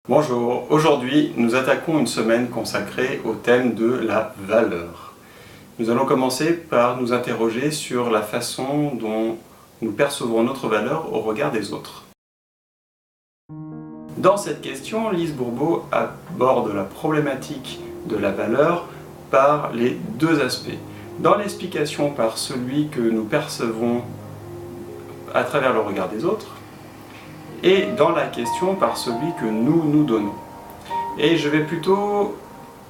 Bonjour, aujourd'hui nous attaquons une semaine consacrée au thème de la valeur. Nous allons commencer par nous interroger sur la façon dont nous percevons notre valeur au regard des autres. Dans cette question, Lise Bourbeau aborde la problématique de la valeur par les deux aspects. Dans l'explication par celui que nous percevons à travers le regard des autres, et dans la question par celui que nous nous donnons. Et je vais plutôt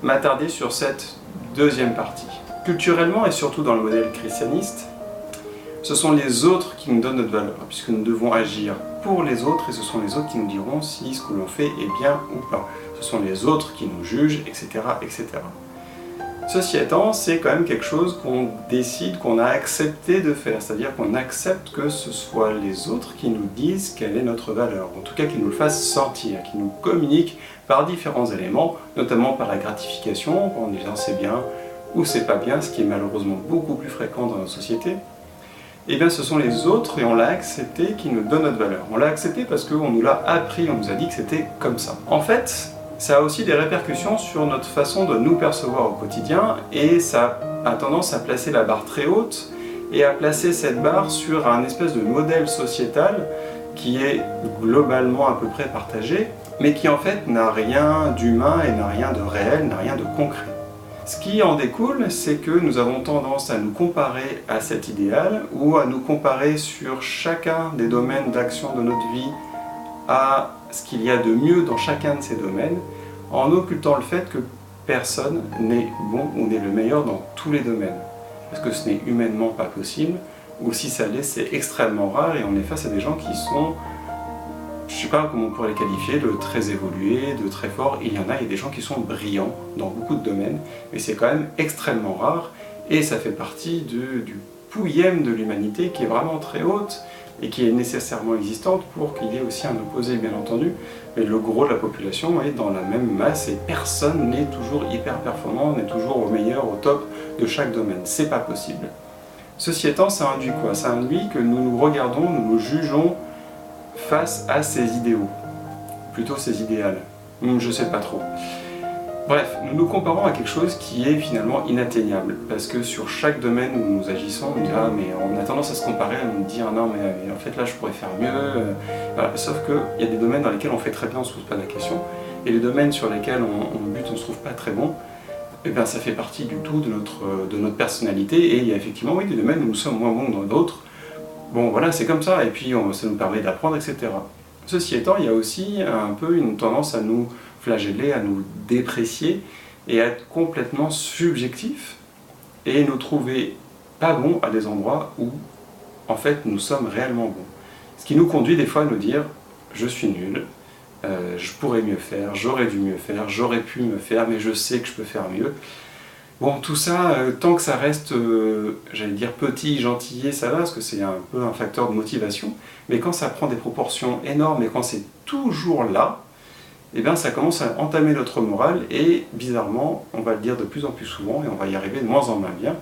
m'attarder sur cette deuxième partie. Culturellement et surtout dans le modèle christianiste, ce sont les autres qui nous donnent notre valeur, puisque nous devons agir pour les autres et ce sont les autres qui nous diront si ce que l'on fait est bien ou pas. Ce sont les autres qui nous jugent, etc. etc. Ceci étant, c'est quand même quelque chose qu'on décide, qu'on a accepté de faire, c'est-à-dire qu'on accepte que ce soit les autres qui nous disent quelle est notre valeur, en tout cas qui nous le fassent sentir, qui nous communiquent par différents éléments, notamment par la gratification, en disant c'est bien ou c'est pas bien, ce qui est malheureusement beaucoup plus fréquent dans nos sociétés. Eh bien ce sont les autres, et on l'a accepté, qui nous donnent notre valeur. On l'a accepté parce qu'on nous l'a appris, on nous a dit que c'était comme ça. En fait, ça a aussi des répercussions sur notre façon de nous percevoir au quotidien et ça a tendance à placer la barre très haute et à placer cette barre sur un espèce de modèle sociétal qui est globalement à peu près partagé, mais qui en fait n'a rien d'humain et n'a rien de réel, n'a rien de concret. Ce qui en découle, c'est que nous avons tendance à nous comparer à cet idéal ou à nous comparer sur chacun des domaines d'action de notre vie à ce qu'il y a de mieux dans chacun de ces domaines, en occultant le fait que personne n'est bon ou n'est le meilleur dans tous les domaines. Parce que ce n'est humainement pas possible, ou si ça l'est, c'est extrêmement rare, et on est face à des gens qui sont, je ne sais pas comment on pourrait les qualifier, de très évolués, de très forts. Il y a des gens qui sont brillants dans beaucoup de domaines, mais c'est quand même extrêmement rare, et ça fait partie du pouillème de l'humanité qui est vraiment très haute, et qui est nécessairement existante pour qu'il y ait aussi un opposé, bien entendu. Mais le gros de la population est dans la même masse et personne n'est toujours hyper performant, n'est toujours au meilleur, au top de chaque domaine. C'est pas possible. Ceci étant, ça induit quoi? Ça induit que nous nous regardons, nous nous jugeons face à ces idéaux, plutôt ces idéals. Je sais pas trop. Bref, nous nous comparons à quelque chose qui est finalement inatteignable, parce que sur chaque domaine où nous agissons, on dit ah mais on a tendance à se comparer, à nous dire non mais en fait là je pourrais faire mieux, voilà. Sauf qu'il y a des domaines dans lesquels on fait très bien, on ne se pose pas la question, et les domaines sur lesquels on bute, on ne se trouve pas très bon, et bien ça fait partie du tout de notre personnalité, et il y a effectivement oui, des domaines où nous sommes moins bons dans d'autres. Bon voilà, c'est comme ça, et puis ça nous permet d'apprendre, etc. Ceci étant, il y a aussi un peu une tendance à nous flageller, à nous déprécier et à être complètement subjectif et nous trouver pas bons à des endroits où en fait nous sommes réellement bons. Ce qui nous conduit des fois à nous dire je suis nul, je pourrais mieux faire, j'aurais dû mieux faire, j'aurais pu me faire, mais je sais que je peux faire mieux. Bon, tout ça, tant que ça reste, j'allais dire petit, gentillet, ça va, parce que c'est un peu un facteur de motivation, mais quand ça prend des proportions énormes et quand c'est toujours là, eh bien ça commence à entamer notre morale et bizarrement, on va le dire de plus en plus souvent et on va y arriver de moins en moins bien,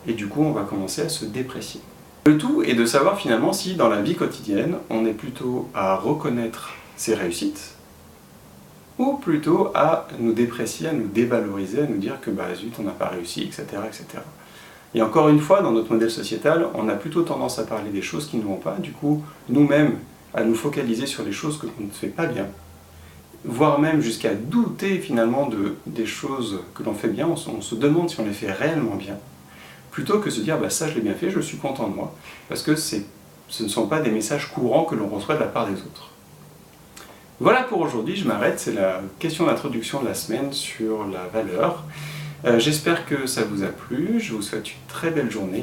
et du coup on va commencer à se déprécier. Le tout est de savoir finalement si dans la vie quotidienne, on est plutôt à reconnaître ses réussites, ou plutôt à nous déprécier, à nous dévaloriser, à nous dire que bah zut, on n'a pas réussi, etc., etc. Et encore une fois, dans notre modèle sociétal, on a plutôt tendance à parler des choses qui ne vont pas, du coup, nous-mêmes, à nous focaliser sur les choses que l'on ne fait pas bien, voire même jusqu'à douter finalement des choses que l'on fait bien, on se demande si on les fait réellement bien, plutôt que se dire bah ça je l'ai bien fait, je suis content de moi, parce que ce ne sont pas des messages courants que l'on reçoit de la part des autres. Voilà pour aujourd'hui, je m'arrête, c'est la question d'introduction de la semaine sur la valeur. J'espère que ça vous a plu, je vous souhaite une très belle journée.